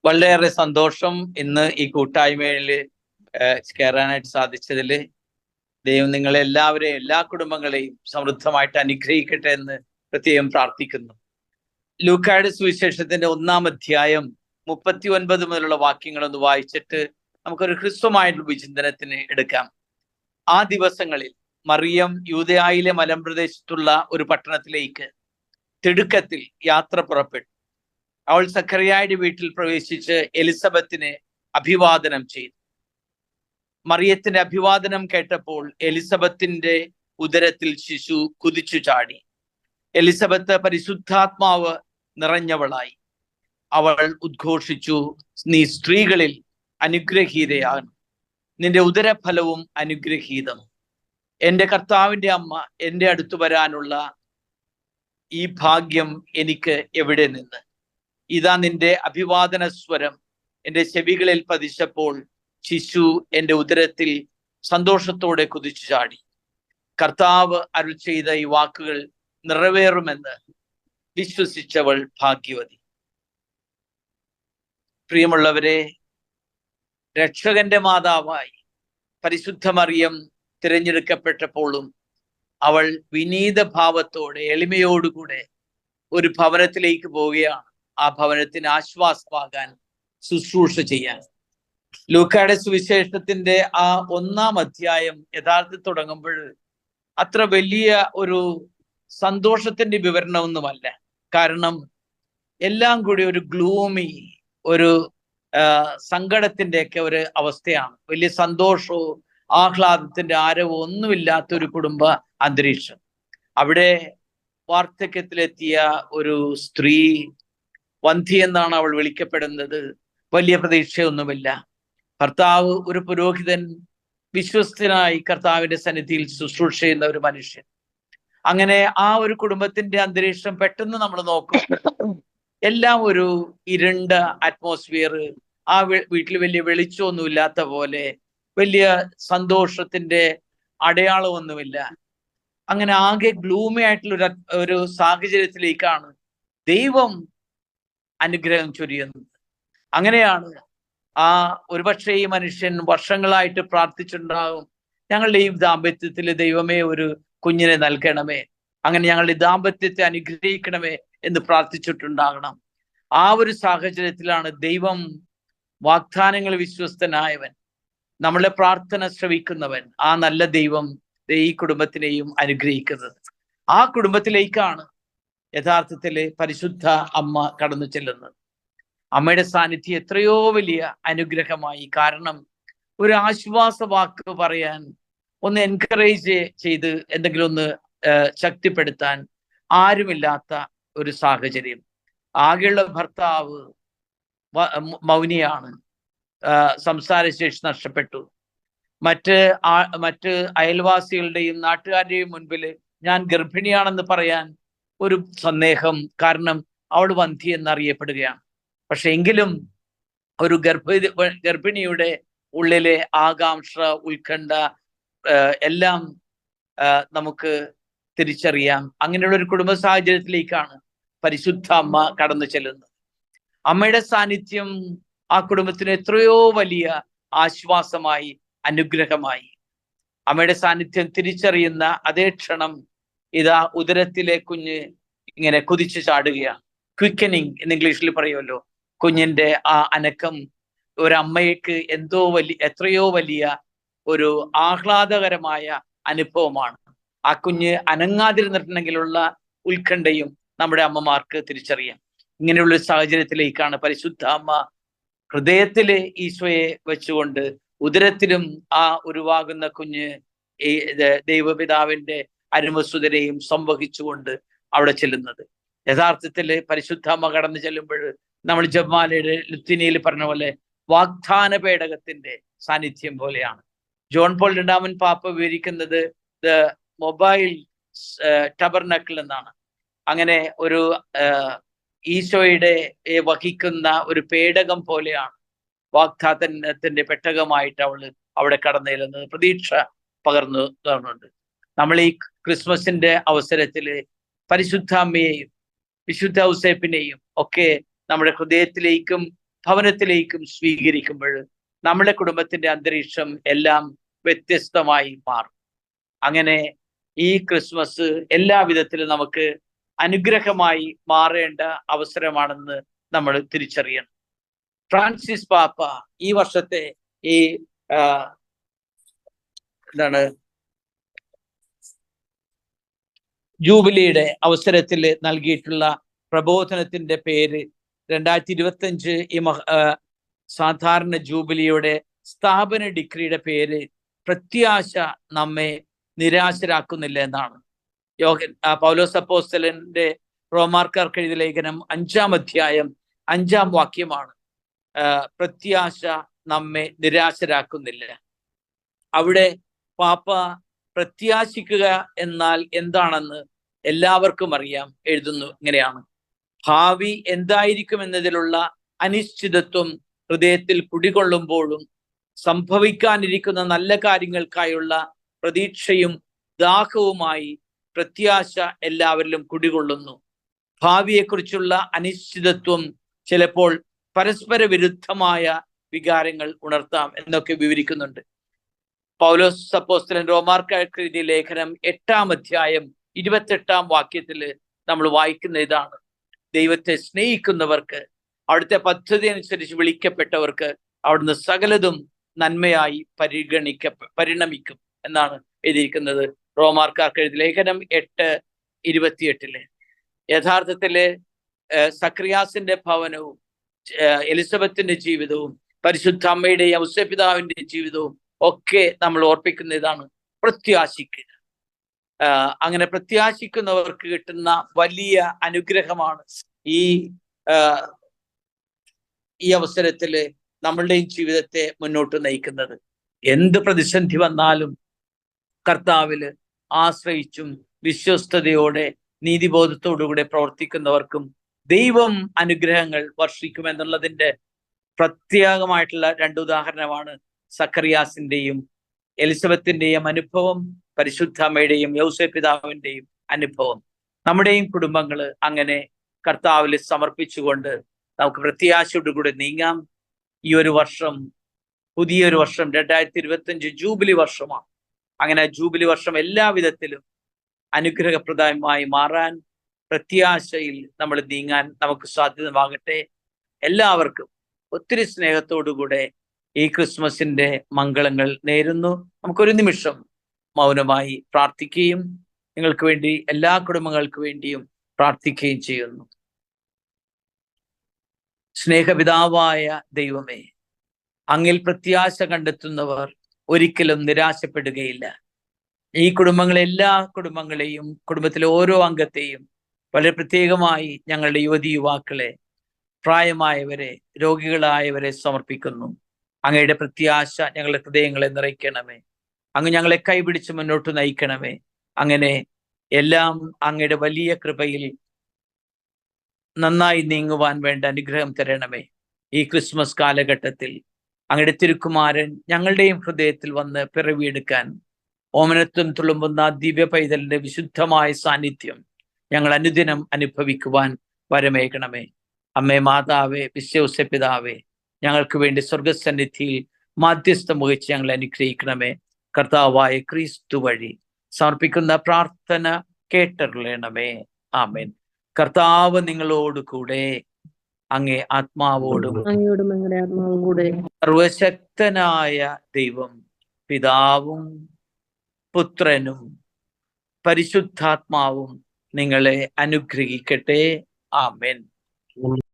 വളരെയേറെ സന്തോഷം ഇന്ന് ഈ കൂട്ടായ്മയിൽ കയറാനായിട്ട് സാധിച്ചതിൽ. ദൈവം നിങ്ങളെല്ലാവരെയും, എല്ലാ കുടുംബങ്ങളെയും സമൃദ്ധമായിട്ട് അനുഗ്രഹിക്കട്ടെ എന്ന് പ്രത്യേകം പ്രാർത്ഥിക്കുന്നു. ലൂക്കായുടെ സുവിശേഷത്തിന്റെ 1-ാം അധ്യായം 39 മുതലുള്ള വാക്യങ്ങളൊന്ന് വായിച്ചിട്ട് നമുക്കൊരു ഹ്രസ്വമായിട്ടുള്ള വിചിന്തനത്തിന് എടുക്കാം. ആ ദിവസങ്ങളിൽ മറിയം യൂദയായിലെ മലമ്പ്രദേശത്തുള്ള ഒരു പട്ടണത്തിലേക്ക് തിടുക്കത്തിൽ യാത്ര പുറപ്പെട്ടു. അവൾ സക്കറിയായുടെ വീട്ടിൽ പ്രവേശിച്ച് എലിസബത്തിനെ അഭിവാദനം ചെയ്തു. മറിയത്തിന്റെ അഭിവാദനം കേട്ടപ്പോൾ എലിസബത്തിന്റെ ഉദരത്തിൽ ശിശു കുതിച്ചു ചാടി. എലിസബത്ത് പരിശുദ്ധാത്മാവ് നിറഞ്ഞവളായി. അവൾ ഉദ്ഘോഷിച്ചു, നീ സ്ത്രീകളിൽ അനുഗ്രഹീതയാണ്, നിന്റെ ഉദരഫലവും അനുഗ്രഹീതം. എൻ്റെ കർത്താവിൻ്റെ അമ്മ എൻ്റെ അടുത്ത് വരാനുള്ള ഈ ഭാഗ്യം എനിക്ക് എവിടെ നിന്ന്? ഇതാ നിന്റെ അഭിവാദന സ്വരം എൻ്റെ ചെവികളിൽ പതിച്ചപ്പോൾ ശിശു എൻ്റെ ഉദരത്തിൽ സന്തോഷത്തോടെ കുതിച്ചു ചാടി. കർത്താവ് അരുൾ ചെയ്ത ഈ വാക്കുകൾ നിറവേറുമെന്ന് വിശ്വസിച്ചവൾ ഭാഗ്യവതി. പ്രിയമുള്ളവരെ, രക്ഷകന്റെ മാതാവായി പരിശുദ്ധ മറിയം തിരഞ്ഞെടുക്കപ്പെട്ടപ്പോഴും അവൾ വിനീത ഭാവത്തോടെ, എളിമയോടുകൂടെ ഒരു ഭവനത്തിലേക്ക് പോവുകയാണ്. ആ ഭവനത്തിന് ആശ്വാസമാകാൻ, ശുശ്രൂഷ ചെയ്യാൻ. ലൂക്കായുടെ സുവിശേഷത്തിന്റെ ആ 1-ാം അധ്യായം യഥാർത്ഥത്തിൽ തുടങ്ങുമ്പോൾ അത്ര വലിയ ഒരു സന്തോഷത്തിന്റെ വിവരണമൊന്നുമല്ല. കാരണം എല്ലാം കൂടി ഒരു ഗ്ലൂമി, ഒരു സങ്കടത്തിൻ്റെയൊക്കെ ഒരു അവസ്ഥയാണ്. വലിയ സന്തോഷവും ആഹ്ലാദത്തിന്റെ ആരവവും ഒന്നുമില്ലാത്ത ഒരു കുടുംബ അന്തരീക്ഷം. അവിടെ വാർദ്ധക്യത്തിലെത്തിയ ഒരു സ്ത്രീ, വന്ധ്യ എന്നാണ് അവൾ വിളിക്കപ്പെടുന്നത്. വലിയ പ്രതീക്ഷയൊന്നുമില്ല. ഭർത്താവ് ഒരു പുരോഹിതൻ, വിശ്വസ്തനായി കർത്താവിന്റെ സന്നിധിയിൽ ശുശ്രൂഷ ചെയ്യുന്ന ഒരു മനുഷ്യൻ. അങ്ങനെ ആ ഒരു കുടുംബത്തിന്റെ അന്തരീക്ഷം പെട്ടെന്ന് നമ്മൾ നോക്കും, എല്ലാം ഒരു ഇരുണ്ട അറ്റ്മോസ്ഫിയർ. ആ വീട്ടിൽ വലിയ വെളിച്ചമൊന്നും ഇല്ലാത്ത പോലെ, വലിയ സന്തോഷത്തിന്റെ അടയാളമൊന്നുമില്ല. അങ്ങനെ ആകെ ഗ്ലൂമി ആയിട്ടുള്ള ഒരു സാഹചര്യത്തിലേക്കാണ് ദൈവം അനുഗ്രഹം ചൊരിയുന്നത്. അങ്ങനെയാണ് ഒരുപക്ഷെ ഈ മനുഷ്യൻ വർഷങ്ങളായിട്ട് പ്രാർത്ഥിച്ചിട്ടുണ്ടാകും, ഞങ്ങളുടെ ഈ ദാമ്പത്യത്തിൽ ദൈവമേ ഒരു കുഞ്ഞിനെ നൽകണമേ, അങ്ങനെ ഞങ്ങളുടെ ദാമ്പത്യത്തെ അനുഗ്രഹിക്കണമേ എന്ന് പ്രാർത്ഥിച്ചിട്ടുണ്ടാകണം. ആ ഒരു സാഹചര്യത്തിലാണ് ദൈവം, വാഗ്ദാനങ്ങൾ വിശ്വസ്തനായവൻ, നമ്മളെ പ്രാർത്ഥന ശ്രവിക്കുന്നവൻ, ആ നല്ല ദൈവം ഈ കുടുംബത്തിനെയും അനുഗ്രഹിക്കുന്നത്. ആ കുടുംബത്തിലേക്കാണ് യഥാർത്ഥത്തിൽ പരിശുദ്ധ അമ്മ കടന്നു ചെല്ലുന്നത്. അമ്മയുടെ സാന്നിധ്യം എത്രയോ വലിയ അനുഗ്രഹമായി. കാരണം ഒരു ആശ്വാസ വാക്ക് പറയാൻ, ഒന്ന് എൻകറേജ് ചെയ്ത് എന്തെങ്കിലും ഒന്ന് ശക്തിപ്പെടുത്താൻ ആരുമില്ലാത്ത ഒരു സാഹചര്യം. ആകെയുള്ള ഭർത്താവ് മൗനിയാണ്, സംസാരശേഷി നഷ്ടപ്പെട്ടു. മറ്റ് അയൽവാസികളുടെയും നാട്ടുകാരുടെയും മുൻപിൽ ഞാൻ ഗർഭിണിയാണെന്ന് പറയാൻ ഒരു സന്ദേഹം. കാരണം അവൾ വന്ധ്യ എന്നറിയപ്പെടുകയാണ്. പക്ഷെ എങ്കിലും ഒരു ഗർഭിണിയുടെ ഉള്ളിലെ ആകാംക്ഷ, ഉത്കണ്ഠ എല്ലാം നമുക്ക് തിരിച്ചറിയാം. അങ്ങനെയുള്ള ഒരു കുടുംബ സാഹചര്യത്തിലേക്കാണ് പരിശുദ്ധ അമ്മ കടന്നു ചെല്ലുന്നത്. അമ്മയുടെ സാന്നിധ്യം ആ കുടുംബത്തിന് എത്രയോ വലിയ ആശ്വാസമായി, അനുഗ്രഹമായി. അമ്മയുടെ സാന്നിധ്യം തിരിച്ചറിയുന്ന അതേ ക്ഷണം ഇതാ ഉദരത്തിലെ കുഞ്ഞ് ഇങ്ങനെ കുതിച്ചു ചാടുകയാണ്. ക്വിക്കനിങ് എന്ന് ഇംഗ്ലീഷിൽ പറയുമല്ലോ. കുഞ്ഞിന്റെ ആ അനക്കം ഒരമ്മയ്ക്ക് എത്രയോ വലിയ ഒരു ആഹ്ലാദകരമായ അനുഭവമാണ്. ആ കുഞ്ഞ് അനങ്ങാതിരുന്നിട്ടുണ്ടെങ്കിലുള്ള ഉത്കണ്ഠയും നമ്മുടെ അമ്മമാർക്ക് തിരിച്ചറിയാം. ഇങ്ങനെയുള്ള സാഹചര്യത്തിലേക്കാണ് പരിശുദ്ധ അമ്മ ഹൃദയത്തില് ഈശോയെ വെച്ചുകൊണ്ട് ഉദരത്തിലും ആ ഉരുവാകുന്ന കുഞ്ഞ് ദൈവപിതാവിന്റെ അരുമസുതരെയും സംവഹിച്ചുകൊണ്ട് അവിടെ ചെല്ലുന്നത്. യഥാർത്ഥത്തില് പരിശുദ്ധ അമ്മ കടന്നു ചെല്ലുമ്പോൾ നമ്മൾ ജപമാലയുടെ ലുത്തിനിയിൽ പറഞ്ഞ പോലെ വാഗ്ദാന പേടകത്തിന്റെ സാന്നിധ്യം പോലെയാണ്. ജോൺ പോൾ രണ്ടാമൻ പാപ്പ വിവരിക്കുന്നത് ദ മൊബൈൽ ടബർനക്കിൾ എന്നാണ്. അങ്ങനെ ഒരു ഈശോയുടെ വഹിക്കുന്ന ഒരു പേടകം പോലെയാണ് വാഗ്ദാനത്തിന്റെ പെട്ടകമായിട്ട് അവിടെ കടന്നു ചെല്ലുന്നത്. പ്രതീക്ഷ പകർന്നു തരുന്നുണ്ട്. നമ്മൾ ഈ ക്രിസ്മസിന്റെ അവസരത്തില് പരിശുദ്ധ അമ്മയെയും വിശുദ്ധ ഔസേപ്പിനെയും ഒക്കെ നമ്മുടെ ഹൃദയത്തിലേക്കും ഭവനത്തിലേക്കും സ്വീകരിക്കുമ്പോൾ നമ്മുടെ കുടുംബത്തിന്റെ അന്തരീക്ഷം എല്ലാം വ്യത്യസ്തമായി മാറും. അങ്ങനെ ഈ ക്രിസ്മസ് എല്ലാ വിധത്തിലും നമുക്ക് അനുഗ്രഹമായി മാറേണ്ട അവസരമാണെന്ന് നമ്മൾ തിരിച്ചറിയണം. ഫ്രാൻസിസ് പാപ്പ ഈ വർഷത്തെ ഈ ജൂബിലിയുടെ അവസരത്തിൽ നൽകിയിട്ടുള്ള പ്രബോധനത്തിന്റെ പേര് 2025 ഈ സാധാരണ ജൂബിലിയുടെ സ്ഥാപന ഡിഗ്രിയുടെ പേര് പ്രത്യാശ നമ്മെ നിരാശരാക്കുന്നില്ല എന്നാണ്. പൗലോസ് അപ്പോസ്തലന്റെ റോമാക്കാർക്ക് എഴുതിയ ലേഖനം 5-ാം അധ്യായം 5-ാം വാക്യമാണ്. പ്രത്യാശ നമ്മെ നിരാശരാക്കുന്നില്ല. അവിടെ പാപ്പ പ്രത്യാശിക്കുക എന്നാൽ എന്താണെന്ന് എല്ലാവർക്കും അറിയാം. എഴുതുന്നു ഇങ്ങനെയാണ്: ഭാവി എന്തായിരിക്കും എന്നതിലുള്ള അനിശ്ചിതത്വം ഹൃദയത്തിൽ കുടികൊള്ളുമ്പോഴും സംഭവിക്കാനിരിക്കുന്ന നല്ല കാര്യങ്ങൾക്കായുള്ള പ്രതീക്ഷയും ദാഹവുമായി പ്രത്യാശ എല്ലാവരിലും കുടികൊള്ളുന്നു. ഭാവിയെക്കുറിച്ചുള്ള അനിശ്ചിതത്വം ചിലപ്പോൾ പരസ്പര വിരുദ്ധമായ വികാരങ്ങൾ ഉണർത്താം എന്നൊക്കെ വിവരിക്കുന്നുണ്ട്. പൗലോസ് അപ്പോസ്തലൻ റോമാക്കാർക്ക് എഴുതിയ ലേഖനം 8-ാം അധ്യായം 28-ാം വാക്യത്തിൽ നമ്മൾ വായിക്കുന്ന ഇതാണ്: ദൈവത്തെ സ്നേഹിക്കുന്നവർക്ക്, അവിടുത്തെ പദ്ധതി അനുസരിച്ച് വിളിക്കപ്പെട്ടവർക്ക് അവിടുന്ന് സകലതും നന്മയായി പരിണമിക്കും എന്നാണ് എഴുതിയിരിക്കുന്നത് റോമാക്കാർക്ക് എഴുതിയ ലേഖനം 8:28. യഥാർത്ഥത്തില് സക്രിയാസിന്റെ ഭവനവും എലിസബത്തിന്റെ ജീവിതവും പരിശുദ്ധ അമ്മയുടെയും ഔസേപിതാവിന്റെ ജീവിതവും ഒക്കെ നമ്മൾ ഓർപ്പിക്കുന്ന ഇതാണ്: പ്രത്യാശിക്കുക. അങ്ങനെ പ്രത്യാശിക്കുന്നവർക്ക് കിട്ടുന്ന വലിയ അനുഗ്രഹമാണ് ഈ അവസരത്തില് നമ്മളുടെയും ജീവിതത്തെ മുന്നോട്ട് നയിക്കുന്നത്. എന്ത് പ്രതിസന്ധി വന്നാലും കർത്താവില് ആശ്രയിച്ചും വിശ്വസ്തയോടെ നീതിബോധത്തോടുകൂടെ പ്രവർത്തിക്കുന്നവർക്കും ദൈവം അനുഗ്രഹങ്ങൾ വർഷിക്കുമെന്നുള്ളതിന്റെ പ്രത്യേകമായിട്ടുള്ള 2 ഉദാഹരണമാണ് സക്കറിയാസിന്റെയും എലിസബത്തിന്റെയും അനുഭവം, പരിശുദ്ധ അമ്മയുടെയും യൗസേപിതാവിന്റെയും അനുഭവം. നമ്മുടെയും കുടുംബങ്ങൾ അങ്ങനെ കർത്താവിൽ സമർപ്പിച്ചുകൊണ്ട് നമുക്ക് പ്രത്യാശയോടുകൂടി നീങ്ങാം. ഈ ഒരു വർഷം പുതിയൊരു വർഷം 2025 ജൂബിലി വർഷമാണ്. അങ്ങനെ ജൂബിലി വർഷം എല്ലാ വിധത്തിലും അനുഗ്രഹപ്രദമായി മാറാൻ പ്രത്യാശയിൽ നമ്മൾ നീങ്ങാൻ നമുക്ക് സാധ്യതമാകട്ടെ. എല്ലാവർക്കും ഒത്തിരി സ്നേഹത്തോടുകൂടെ ഈ ക്രിസ്മസിന്റെ മംഗളങ്ങൾ നേരുന്നു. നമുക്കൊരു നിമിഷം മൗനമായി പ്രാർത്ഥിക്കുകയും നിങ്ങൾക്ക് വേണ്ടി എല്ലാ കുടുംബങ്ങൾക്ക് വേണ്ടിയും പ്രാർത്ഥിക്കുകയും ചെയ്യുന്നു. സ്നേഹപിതാവായ ദൈവമേ, അങ്ങിൽ പ്രത്യാശ കണ്ടെത്തുന്നവർ ഒരിക്കലും നിരാശപ്പെടുകയില്ല. ഈ എല്ലാ കുടുംബങ്ങളെയും കുടുംബത്തിലെ ഓരോ അംഗത്തെയും വളരെ പ്രത്യേകമായി ഞങ്ങളുടെ യുവതി-യുവാക്കളെ, പ്രായമായവരെ, രോഗികളായവരെ സമർപ്പിക്കുന്നു. അങ്ങയുടെ പ്രത്യാശ ഞങ്ങളുടെ ഹൃദയങ്ങളെ നിറയ്ക്കണമേ. അങ്ങ് ഞങ്ങളെ കൈപിടിച്ച് മുന്നോട്ട് നയിക്കണമേ. അങ്ങനെ എല്ലാം അങ്ങയുടെ വലിയ കൃപയിൽ നന്നായി നീങ്ങുവാൻ വേണ്ട അനുഗ്രഹം തരണമേ. ഈ ക്രിസ്മസ് കാലഘട്ടത്തിൽ അങ്ങയുടെ തിരുക്കുമാരൻ ഞങ്ങളുടെയും ഹൃദയത്തിൽ വന്ന് പിറവിയെടുക്കാൻ ഓമനത്വം തുളുമ്പുന്ന ദിവ്യ പൈതലിന്റെ വിശുദ്ധമായ സാന്നിധ്യം ഞങ്ങൾ അനുദിനം അനുഭവിക്കുവാൻ വരമേകണമേ. അമ്മേ, മാതാവേ, വിശ്വസപിതാവേ, ഞങ്ങൾക്ക് വേണ്ടി സ്വർഗസന്നിധിയിൽ മാധ്യസ്ഥം വഹിച്ച് ഞങ്ങളെ അനുഗ്രഹിക്കണമേ. കർത്താവായ ക്രിസ്തു വഴി സമർപ്പിക്കുന്ന പ്രാർത്ഥന കേട്ടരുളണമേ. ആമേൻ. കർത്താവ് നിങ്ങളോട് കൂടെ, അങ്ങേ ആത്മാവോടും സർവശക്തനായ ദൈവം പിതാവും പുത്രനും പരിശുദ്ധാത്മാവും നിങ്ങളെ അനുഗ്രഹിക്കട്ടെ. ആമേൻ.